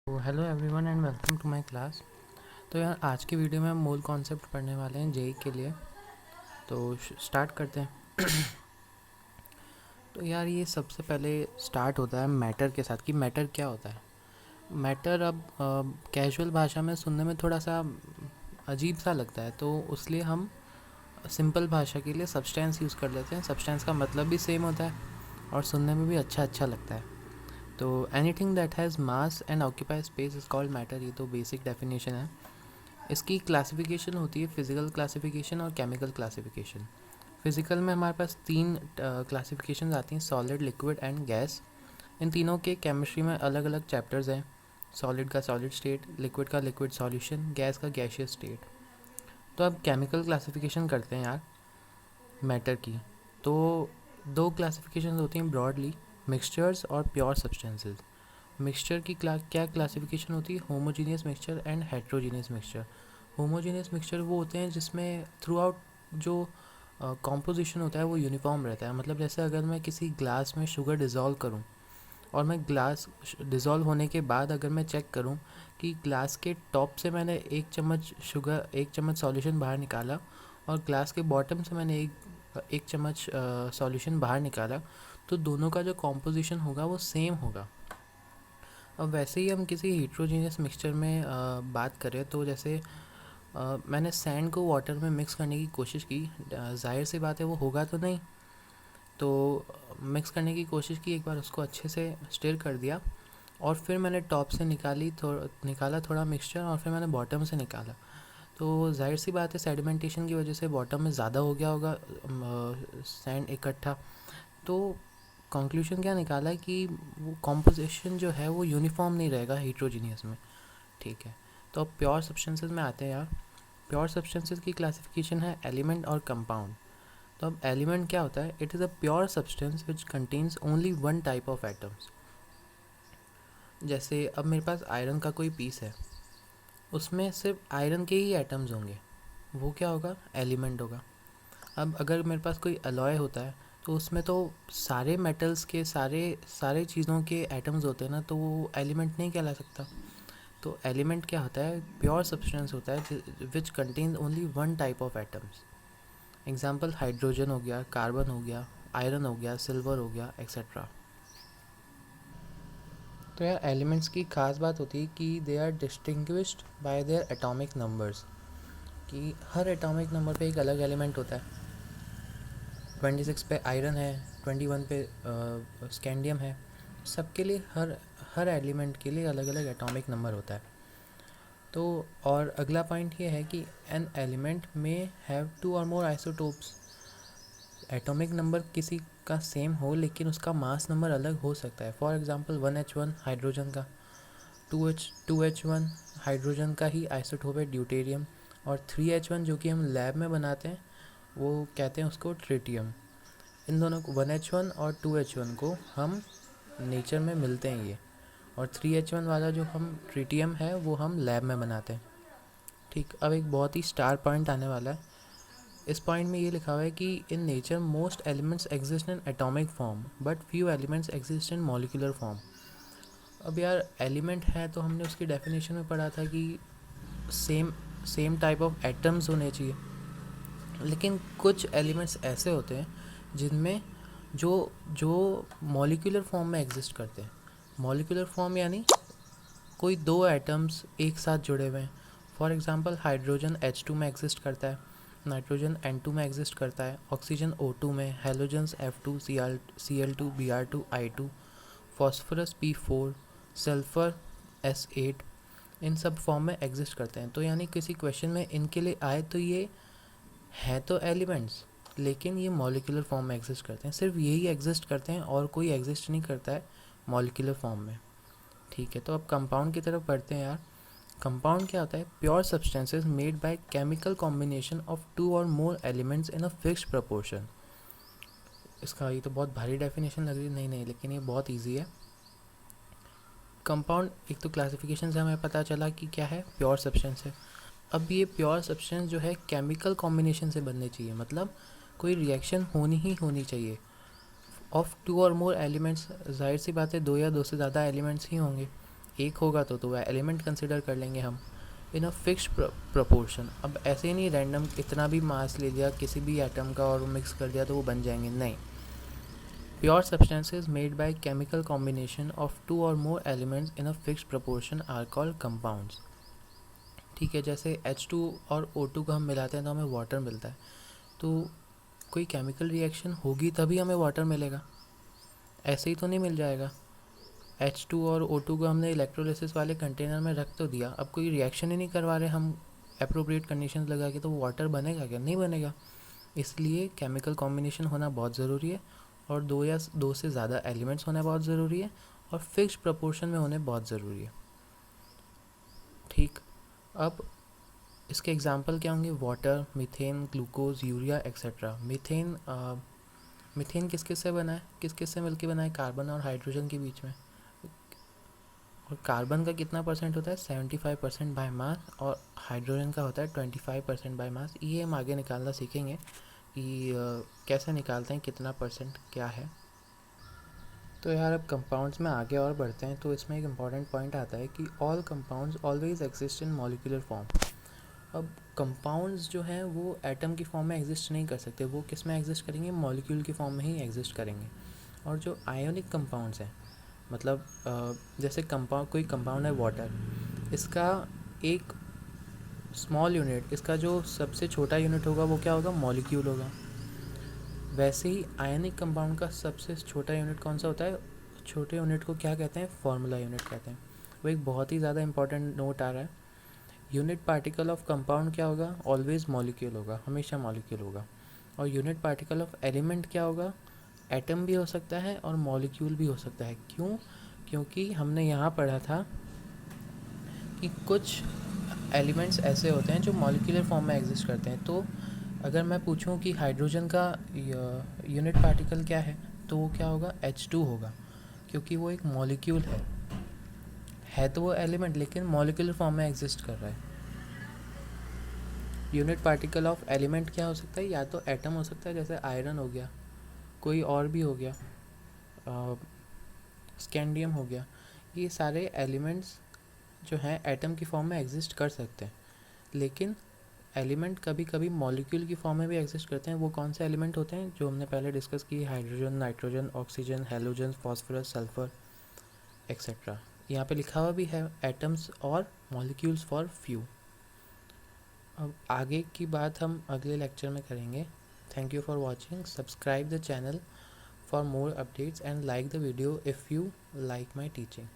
तो hello everyone and welcome to my class. तो यार आज की वीडियो में हम मूल कॉन्सेप्ट पढ़ने वाले हैं जेई के लिए। तो स्टार्ट करते हैं। तो यार ये सबसे पहले स्टार्ट होता है मैटर के साथ कि मैटर क्या होता है। मैटर अब कैजुअल भाषा में सुनने में थोड़ा सा अजीब सा लगता है, तो उसलिए हम सिंपल भाषा के लिए सब्सटेंस यूज़ कर लेते हैं। सब्सटेंस का मतलब भी सेम होता है और सुनने में भी अच्छा लगता है। तो anything that has mass and occupy space is called matter. ये तो बेसिक डेफिनेशन है। इसकी क्लासिफिकेशन होती है फिज़िकल क्लासिफिकेशन और केमिकल क्लासिफिकेशन। फिज़िकल में हमारे पास तीन क्लासिफिकेशन आती हैं, सॉलिड, लिक्विड एंड गैस। इन तीनों के केमिस्ट्री में अलग अलग चैप्टर्स हैं। सॉलिड का सॉलिड स्टेट, लिक्विड का लिक्विड सॉल्यूशन, गैस का गैशियस स्टेट। तो अब केमिकल क्लासिफिकेशन करते हैं यार मैटर की। तो दो क्लासिफिकेशन होती हैं ब्रॉडली, मिक्सचर्स और प्योर सब्सटेंसेस। मिक्सचर की क्या क्लासिफिकेशन होती है, homogeneous mixture and heterogeneous mixture. Homogeneous mixture वो होते हैं जिसमें थ्रू आउट जो कॉम्पोजिशन होता है वो यूनिफॉर्म रहता है। मतलब जैसे अगर मैं किसी ग्लास में शुगर डिज़ोल्व करूँ और मैं ग्लास डिज़ोल्व होने के बाद अगर मैं चेक करूँ कि ग्लास के टॉप से मैंने एक चम्मच सॉल्यूशन बाहर निकाला और ग्लास के बॉटम से मैंने एक चम्मच सॉल्यूशन बाहर निकाला, तो दोनों का जो कॉम्पोजिशन होगा वो सेम होगा। अब वैसे ही हम किसी हीट्रोजीनियस मिक्सचर में बात करें तो जैसे मैंने सैंड को वाटर में मिक्स करने की कोशिश की। जाहिर सी बात है वो होगा तो नहीं। तो मिक्स करने की कोशिश की, एक बार उसको अच्छे से स्टिर कर दिया और फिर मैंने टॉप से निकाला थोड़ा मिक्सचर और फिर मैंने बॉटम से निकाला। तो जाहिर सी बात है सेडिमेंटेशन की वजह से बॉटम में ज़्यादा हो गया होगा सैंड इकट्ठा। तो कंक्लूजन क्या निकाला कि वो कॉम्पोजिशन जो है वो यूनिफॉर्म नहीं रहेगा हीट्रोजीनियस में। ठीक है। तो अब प्योर सब्सटेंसेस में आते हैं यार। प्योर सब्सटेंसेस की क्लासिफिकेशन है एलिमेंट और कंपाउंड। तो अब एलिमेंट क्या होता है, it is a pure substance which contains only one type of atoms. जैसे अब मेरे पास आयरन का कोई पीस है, उसमें सिर्फ आयरन के ही एटम्स होंगे, वो क्या होगा, एलिमेंट होगा। अब अगर मेरे पास कोई अलॉय होता है तो उसमें तो सारे मेटल्स के सारे सारे चीज़ों के एटम्स होते हैं ना, तो वो एलिमेंट नहीं कहला सकता। तो एलिमेंट क्या होता है, प्योर सब्सटेंस होता है which contain only one type of atoms. Example hydrogen हो गया, कार्बन हो गया, आयरन हो गया, सिल्वर हो गया, एक्सेट्रा। तो यार एलिमेंट्स की खास बात होती है कि they are distinguished by their atomic numbers, कि हर एटॉमिक नंबर पे एक अलग एलिमेंट होता है। 26 पे आयरन है, 21 पे स्कैंडियम है। सबके लिए हर हर एलिमेंट के लिए अलग अलग एटॉमिक नंबर होता है। तो और अगला पॉइंट ये है कि एन एलिमेंट में have to or more isotopes. Atomic number किसी का सेम हो लेकिन उसका मास नंबर अलग हो सकता है। फॉर एग्जांपल 1H1 हाइड्रोजन का, 2H1 हाइड्रोजन का ही आइसोटोप है ड्यूटेरियम, और 3H1 जो कि हम लैब में बनाते हैं वो कहते हैं उसको ट्रिटियम। इन दोनों को 1H1 और 2H1 को हम नेचर में मिलते हैं ये, और 3H1 वाला जो हम ट्रिटियम है वो हम लैब में बनाते हैं। ठीक, अब एक बहुत ही स्टार पॉइंट आने वाला है। इस पॉइंट में ये लिखा हुआ है कि in nature most elements exist in atomic form but few elements exist in molecular form. अब यार एलिमेंट है तो हमने उसकी डेफिनेशन में पढ़ा था कि same same type of atoms होने चाहिए, लेकिन कुछ एलिमेंट्स ऐसे होते हैं जिनमें जो जो मॉलिक्यूलर फॉर्म में एग्जिस्ट करते हैं। मॉलिक्यूलर फॉर्म यानी कोई दो एटम्स एक साथ जुड़े हुए हैं। फॉर एग्जांपल हाइड्रोजन H2 में एग्जिस्ट करता है, नाइट्रोजन N2 में एग्जिस्ट करता है, ऑक्सीजन O2 में, halogens F2 Cl2 Br2 I2, phosphorus P4, sulphur S8, इन सब फॉर्म में एग्जिस्ट करते हैं। तो यानी किसी क्वेश्चन में इनके लिए आए तो ये हैं तो एलिमेंट्स, लेकिन ये मॉलिक्यूलर फॉर्म में एग्जिस्ट करते हैं। सिर्फ यही एग्जिस्ट करते हैं और कोई एग्जिस्ट नहीं करता है मॉलिक्यूलर फॉर्म में। ठीक है, तो अब कंपाउंड की तरफ बढ़ते हैं यार। कंपाउंड क्या होता है, pure substances made by chemical combination of two or more elements in a fixed proportion. इसका ये तो बहुत भारी डेफिनेशन लग रही है, नहीं नहीं, लेकिन ये बहुत ईजी है। कंपाउंड एक तो क्लासिफिकेशन से हमें पता चला कि क्या है, प्योर सब्सटेंस है। अब ये प्योर सब्सटेंस जो है केमिकल कॉम्बिनेशन से बननी चाहिए, मतलब कोई रिएक्शन होनी ही होनी चाहिए of two or more elements. जाहिर सी बात है दो या दो से ज़्यादा एलिमेंट्स ही होंगे। एक होगा तो वह एलिमेंट कंसिडर कर लेंगे हम इन अ फिक्स्ड प्रोपोर्शन। अब ऐसे ही नहीं रैंडम इतना भी मास ले लिया किसी भी एटम का और मिक्स कर दिया तो वो बन जाएंगे, नहीं। Pure substances made by chemical combination of 2 और more elements in a fixed proportion are called compounds. ठीक है, जैसे H2 और O2 को हम मिलाते हैं तो हमें वाटर मिलता है, तो कोई केमिकल रिएक्शन होगी तभी हमें वाटर मिलेगा, ऐसे ही तो नहीं मिल जाएगा। H2 और O2 को हमने इलेक्ट्रोलिसिस वाले कंटेनर में रख तो दिया, अब कोई रिएक्शन ही नहीं करवा रहे हम एप्रोप्रिएट कंडीशंस लगा के, तो वो वाटर बनेगा क्या? नहीं बनेगा। इसलिए केमिकल कॉम्बिनेशन होना बहुत ज़रूरी है, और 2 या 2 से ज़्यादा एलिमेंट्स होना बहुत ज़रूरी है, और फिक्स्ड प्रपोर्शन में होने बहुत ज़रूरी है। ठीक, अब इसके एग्जांपल क्या होंगे? Water, methane, glucose, urea etcetera. Methane किस किस से बना है, किस किस से मिलकर बना है? कार्बन और हाइड्रोजन के बीच में। और कार्बन का कितना परसेंट होता है? 75% बाय मास, और हाइड्रोजन का होता है 25% बाय मास। ये हम आगे निकालना सीखेंगे कि कैसे निकालते हैं, कितना परसेंट क्या है। तो यार अब कंपाउंड्स में आगे और बढ़ते हैं, तो इसमें एक इम्पॉर्टेंट पॉइंट आता है कि all compounds always exist in molecular form. अब कंपाउंड्स जो हैं वो एटम की फॉर्म में एग्जिस्ट नहीं कर सकते, वो किस में एग्जिस्ट करेंगे? मॉलिक्यूल की फॉर्म में ही एग्जिस्ट करेंगे। और जो आयोनिक कंपाउंड्स हैं, मतलब जैसे कोई कंपाउंड है वाटर, इसका एक स्मॉल यूनिट, इसका जो सबसे छोटा यूनिट होगा वो क्या होगा? मॉलिक्यूल होगा। वैसे ही आयनिक कंपाउंड का सबसे छोटा यूनिट कौन सा होता है? छोटे यूनिट को क्या कहते हैं? फॉर्मूला यूनिट कहते हैं। वो एक बहुत ही ज़्यादा इंपॉर्टेंट नोट आ रहा है। यूनिट पार्टिकल ऑफ कंपाउंड क्या होगा? ऑलवेज मॉलिक्यूल होगा, हमेशा मॉलिक्यूल होगा। और यूनिट पार्टिकल ऑफ एलिमेंट क्या होगा? एटम भी हो सकता है और मॉलिक्यूल भी हो सकता है। क्यों? क्योंकि हमने यहाँ पढ़ा था कि कुछ एलिमेंट्स ऐसे होते हैं जो मॉलिक्यूलर फॉर्म में एग्जिस्ट करते हैं। तो अगर मैं पूछूं कि हाइड्रोजन का यूनिट पार्टिकल क्या है, तो वो क्या होगा? H2 होगा, क्योंकि वो एक मॉलिक्यूल है तो वो एलिमेंट, लेकिन मॉलिक्यूलर फॉर्म में एग्जिस्ट कर रहा है। यूनिट पार्टिकल ऑफ एलिमेंट क्या हो सकता है? या तो एटम हो सकता है, जैसे आयरन हो गया, कोई और भी हो गया, स्कैंडियम हो गया। ये सारे एलिमेंट्स जो हैं एटम की फॉर्म में एग्जिस्ट कर सकते हैं, लेकिन एलिमेंट कभी कभी मॉलिक्यूल की फॉर्म में भी एग्जिस्ट करते हैं। वो कौन से एलिमेंट होते हैं जो हमने पहले डिस्कस की? Hydrogen, nitrogen, oxygen, halogen, phosphorus, sulphur etcetera. यहाँ पे लिखा हुआ भी है एटम्स और मॉलिक्यूल्स फॉर फ्यू। अब आगे की बात हम अगले लेक्चर में करेंगे। Thank you for watching. Subscribe the channel for more updates and like the video if you like my teaching.